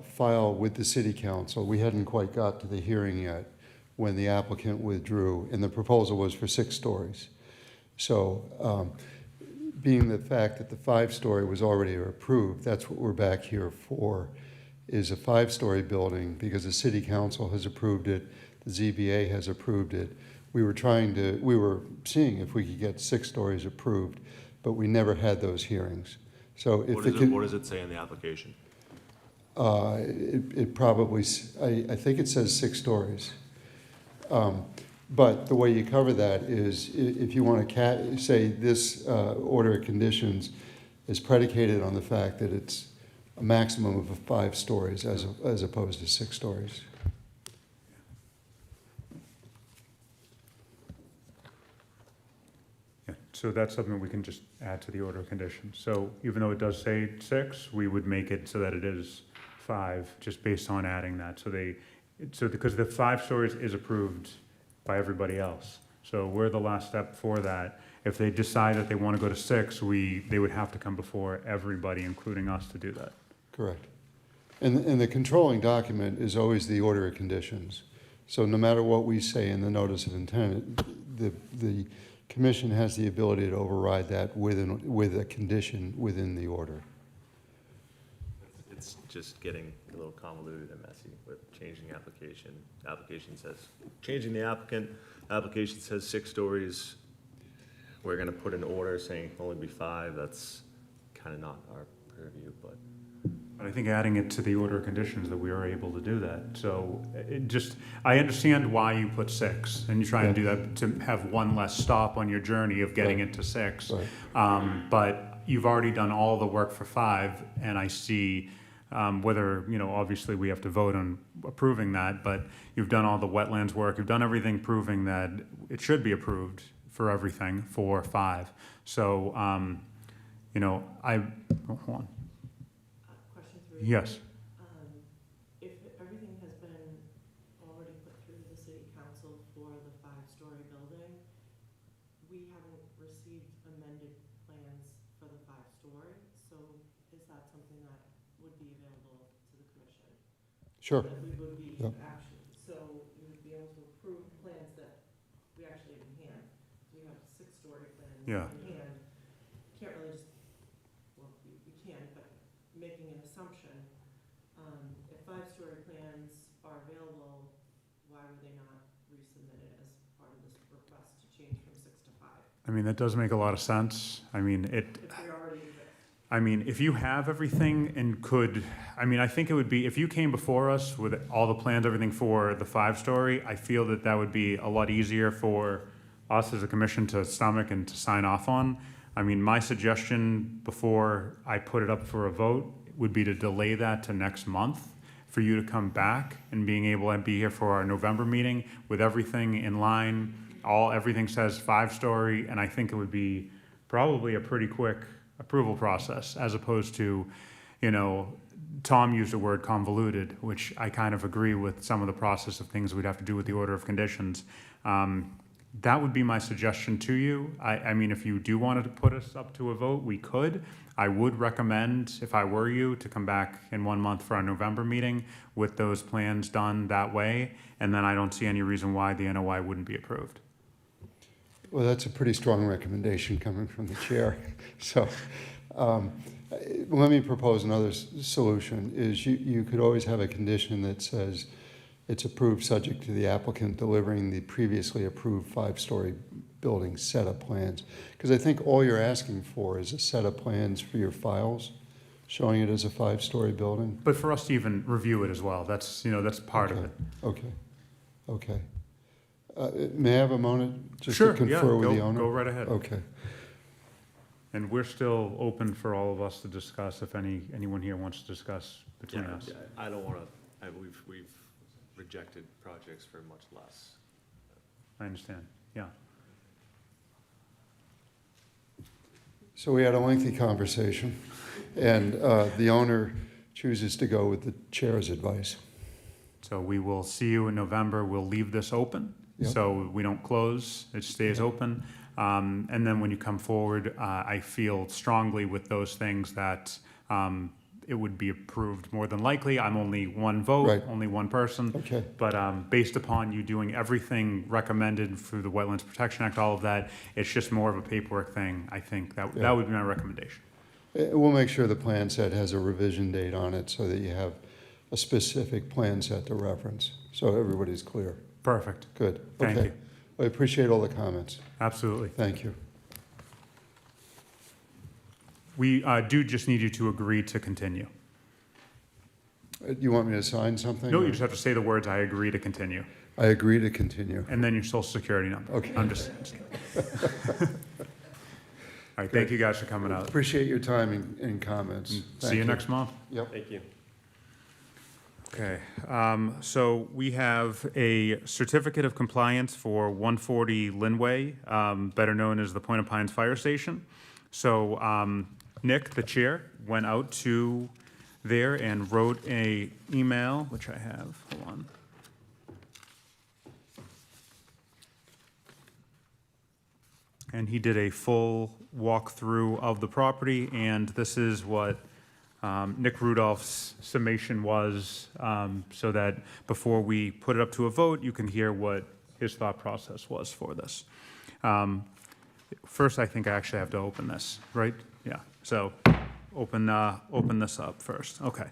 file with the city council. We hadn't quite got to the hearing yet when the applicant withdrew, and the proposal was for 6 stories. So being the fact that the 5-story was already approved, that's what we're back here for, is a 5-story building because the city council has approved it, the ZBA has approved it. We were seeing if we could get 6 stories approved, but we never had those hearings. So if What does it say in the application? it probably, I think it says 6 stories. But the way you cover that is if you want to say this order of conditions is predicated on the fact that it's a maximum of 5 stories as opposed to 6 stories. Yeah, so that's something we can just add to the order of conditions. So even though it does say 6, we would make it so that it is 5, just based on adding that. So because the 5 stories is approved by everybody else. So we're the last step for that. If they decide that they want to go to 6, they would have to come before everybody, including us, to do that. Correct. And the controlling document is always the order of conditions. So no matter what we say in the notice of intent, the commission has the ability to override that with a condition within the order. It's just getting a little convoluted and messy with changing the application. Application says, changing the applicant, application says 6 stories. We're gonna put an order saying it can only be 5. That's kind of not our purview, but. But I think adding it to the order of conditions that we are able to do that. So I understand why you put 6, and you try and do that to have one less stop on your journey of getting Right. it to 6. Right. But you've already done all the work for 5, and I see whether, obviously we have to vote on approving that, but you've done all the wetlands work, you've done everything proving that it should be approved for everything for 5. So, hold on. Question 3. Yes. If everything has been already put through the city council for the 5-story building, we haven't received amended plans for the 5-story, so is that something that would be available to the commission? Sure. That we would be Yep. action, so we would be able to approve plans that we actually have in hand. We have 6-story plans Yeah. in hand. Can't really just, well, we can, but making an assumption, if 5-story plans are available, why were they not resubmitted as part of this request to change from 6 to 5? I mean, that does make a lot of sense. If they already exist. If you have everything and I think it would be, if you came before us with all the plans, everything for the 5-story, I feel that would be a lot easier for us as a commission to stomach and to sign off on. My suggestion before I put it up for a vote would be to delay that to next month for you to come back and being able to be here for our November meeting with everything in line. Everything says 5-story, and I think it would be probably a pretty quick approval process as opposed to, Tom used the word convoluted, which I kind of agree with some of the process of things we'd have to do with the order of conditions. That would be my suggestion to you. If you do want to put us up to a vote, we could. I would recommend, if I were you, to come back in 1 month for our November meeting with those plans done that way, and then I don't see any reason why the NOI wouldn't be approved. Well, that's a pretty strong recommendation coming from the chair. So let me propose another solution, is you could always have a condition that says it's approved subject to the applicant delivering the previously approved 5-story building set of plans. Because I think all you're asking for is a set of plans for your files, showing it as a 5-story building. But for us to even review it as well, that's part of Okay. it. Okay. May I have a moment just Sure, to yeah, confer with the go owner? right ahead. Okay. And we're still open for all of us to discuss if anyone here wants to discuss between Yeah, us. I don't wanna, we've rejected projects for much less. I understand, yeah. So we had a lengthy conversation, and the owner chooses to go with the chair's advice. So we will see you in November. We'll leave this open, Yep. so we don't close. It stays open. And then when you come forward, I feel strongly with those things that it would be approved more than likely. I'm only one vote, Right. only one person. Okay. But based upon you doing everything recommended through the Wetlands Protection Act, all of that, it's just more of a paperwork thing. I think that Yeah. that would be my recommendation. We'll make sure the plan set has a revision date on it so that you have a specific plan set to reference, so everybody's clear. Perfect. Good. Thank Okay. you. I appreciate all the comments. Absolutely. Thank you. We do just need you to agree to continue. You want me to sign something? No, or- you just have to say the words, "I agree to continue," I agree to continue. and then your social security number. Okay. I'm just All right, thank you guys for coming out. Appreciate your time and comments. See Thank you next month. Yep. Thank you. Okay, so we have a certificate of compliance for 140 Linway, better known as the Point of Pines Fire Station. So Nick, the chair, went out to there and wrote a email, which I have, hold on. And he did a full walkthrough of the property, and this is what Nick Rudolph's summation was, so that before we put it up to a vote, you can hear what his thought process was for this. First, I think I actually have to open this, right? Yeah, so open this up first, okay.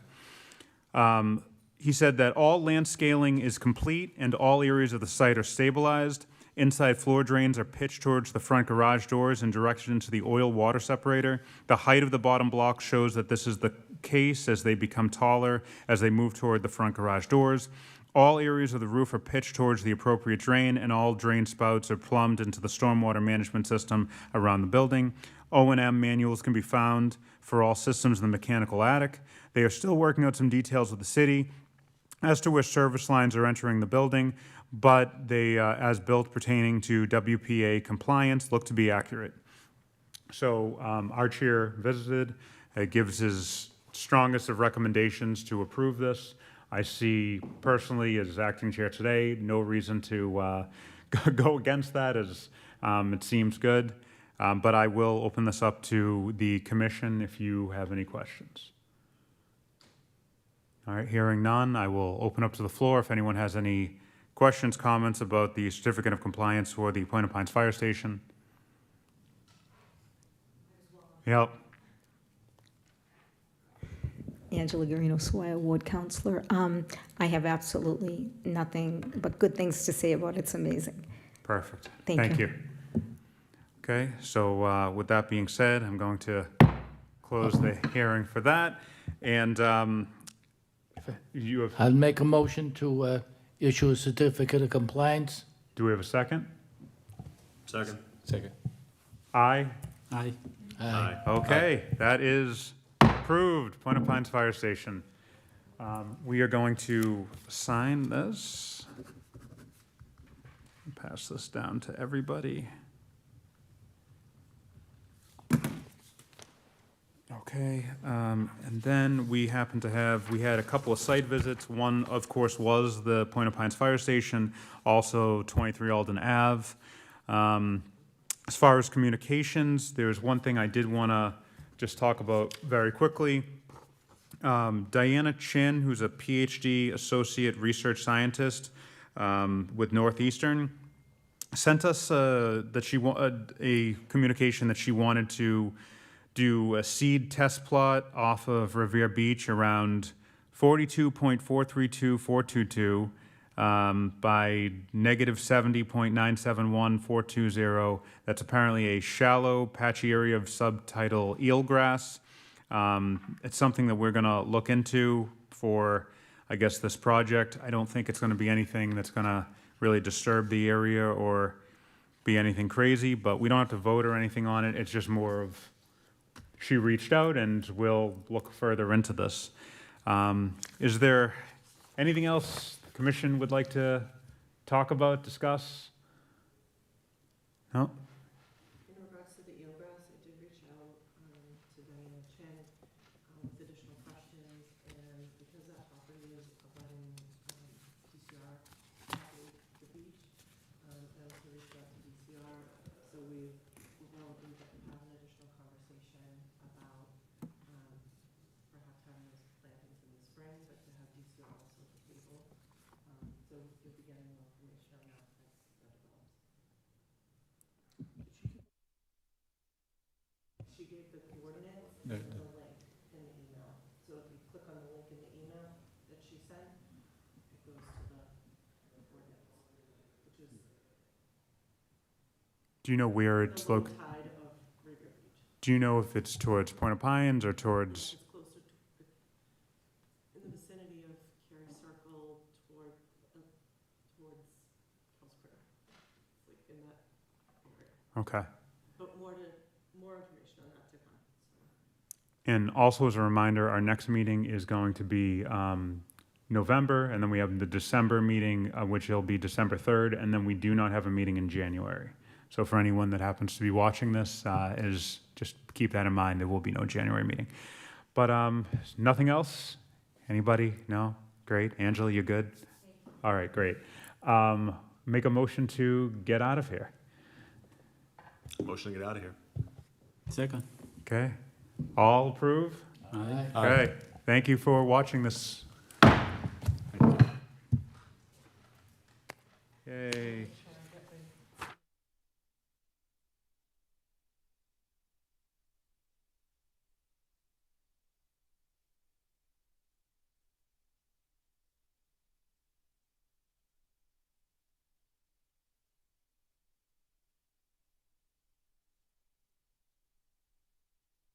He said that all land scaling is complete and all areas of the site are stabilized. Inside floor drains are pitched towards the front garage doors and directed into the oil water separator. The height of the bottom block shows that this is the case as they become taller as they move toward the front garage doors. All areas of the roof are pitched towards the appropriate drain, and all drain spouts are plumbed into the stormwater management system around the building. O&M manuals can be found for all systems in the mechanical attic. They are still working out some details with the city as to where service lines are entering the building, but they, as built pertaining to WPA compliance, look to be accurate. So our chair visited, gives his strongest of recommendations to approve this. I see personally, as acting chair today, no reason to go against that, as it seems good. But I will open this up to the commission if you have any questions. All right, hearing none, I will open up to the floor if anyone has any questions, comments about the certificate of compliance for the Point of Pines Fire Station. Yep. Angela Garino, Swire Ward Counselor. I have absolutely nothing but good things to say about it. It's amazing. Perfect. Thank you. Okay, so with that being said, I'm going to close the hearing for that. And you have, I'll make a motion to issue a certificate of compliance. do we have a second? Second? Second. Aye? Aye. Aye. Okay, that is approved, Point of Pines Fire Station. We are going to sign this. Pass this down to everybody. Okay, and then we happen to have, we had a couple of site visits. One, of course, was the Point of Pines Fire Station, also 23 Alden Ave. As far as communications, there's one thing I did want to just talk about very quickly. Diana Chin, who's a PhD associate research scientist with Northeastern, sent us that she a communication that she wanted to do a seed test plot off of Revere Beach around 42.432422 by negative 70.971420. That's apparently a shallow, patchy area of subtidal eelgrass. It's something that we're going to look into for, I guess, this project. I don't think it's going to be anything that's going to really disturb the area or be anything crazy, but we don't have to vote or anything on it. It's just more of, she reached out and we'll look further into this. Is there anything else the commission would like to talk about, discuss? No? In regards to the eelgrass, I did reach out to Diana Chen with additional questions, and because that property is abutting DCR, the beach, I also reached out to DCR, so we have an additional conversation about perhaps having those plantings in the spring, but to have DCR also at the table. So you'll be getting more information on that as that develops. She gave the coordinates and the link in the email. So if you click on the link in the email that she sent, it goes to the coordinates, which is Do you know where the it's low located? tide of River Beach. Do you know if it's towards Point of Pines or towards, It's closer to, in the vicinity of Cary Circle towards Kels Critter. It's like in that area. okay. But more information on that to come. And also as a reminder, our next meeting is going to be November, and then we have the December meeting, which will be December 3rd, and then we do not have a meeting in January. So for anyone that happens to be watching this, just keep that in mind, there will be no January meeting. But nothing else? Anybody? No? Great. Angela, you good? All right, great. Make a motion to get out of here. Motion to get out of here. Second. Okay? All approve? Aye. Okay. Thank you for watching this. Yay.